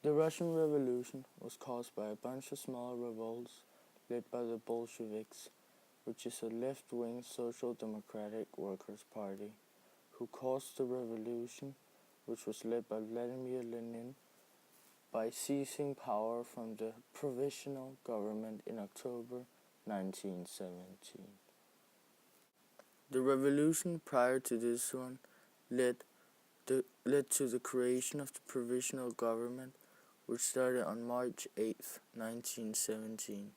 The Russian Revolution was caused by a bunch of smaller revolts led by the Bolsheviks, which is a left-wing social democratic workers' party, who caused the revolution, which was led by Vladimir Lenin, by seizing power from the provisional government in October 1917. The revolution prior to this one led to the creation of the provisional government, which started on March 8, 1917.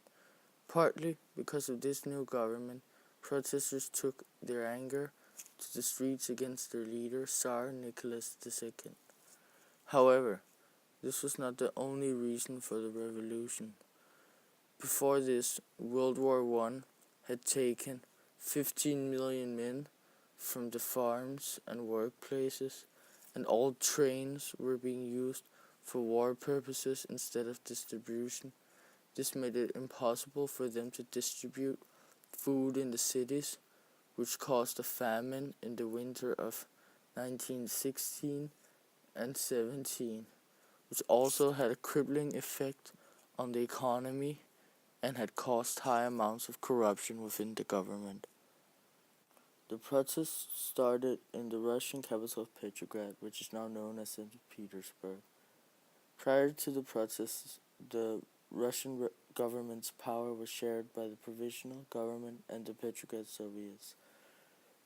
Partly because of this new government, protesters took their anger to the streets against their leader, Tsar Nicholas II. However, this was not the only reason for the revolution. Before this, World War I had taken 15 million men from the farms and workplaces, and all trains were being used for war purposes instead of distribution. This made it impossible for them to distribute food in the cities, which caused a famine in the winter of 1916 and 17, which also had a crippling effect on the economy and had caused high amounts of corruption within the government. The protests started in the Russian capital of Petrograd, which is now known as St. Petersburg. Prior to the protests, the Russian government's power was shared by the provisional government and the Petrograd Soviets.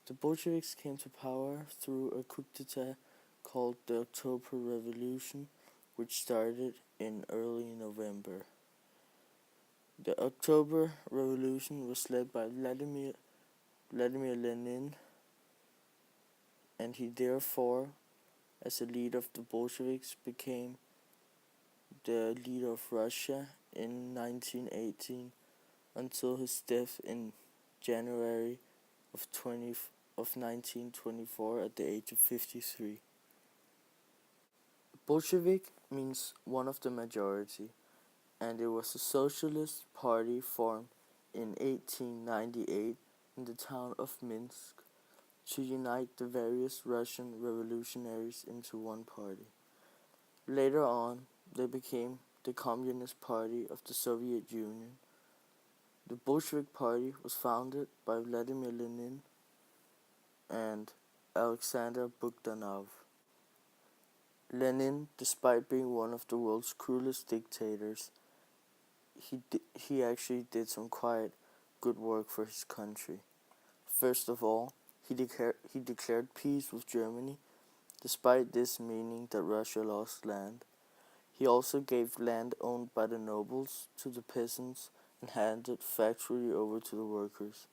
The Bolsheviks came to power through a coup d'etat called the October Revolution, which started in early November. The October Revolution was led by Vladimir Lenin, and he therefore, as a leader of the Bolsheviks, became the leader of Russia in 1918 until his death in January of 1924 at the age of 53. Bolshevik means one of the majority, and it was a socialist party formed in 1898 in the town of Minsk to unite the various Russian revolutionaries into one party. Later on, they became the Communist Party of the Soviet Union. The Bolshevik Party was founded by Vladimir Lenin and Alexander Bogdanov. Lenin, despite being one of the world's cruelest dictators, he actually did some quite good work for his country. First of all, he declared peace with Germany, despite this meaning that Russia lost land. He also gave land owned by the nobles to the peasants and handed factory over to the workers.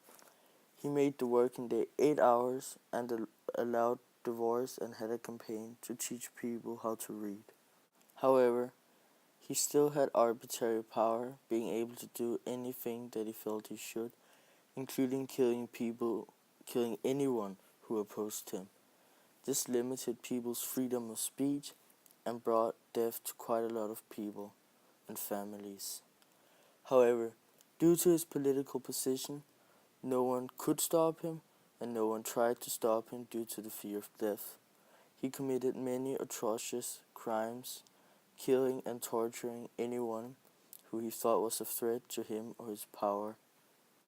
He made the working day 8 hours and allowed divorce and had a campaign to teach people how to read. However, he still had arbitrary power, being able to do anything that he felt he should, including killing anyone who opposed him. This limited people's freedom of speech and brought death to quite a lot of people and families. However, due to his political position, no one could stop him, and no one tried to stop him due to the fear of death. He committed many atrocious crimes, killing and torturing anyone who he thought was a threat to him or his power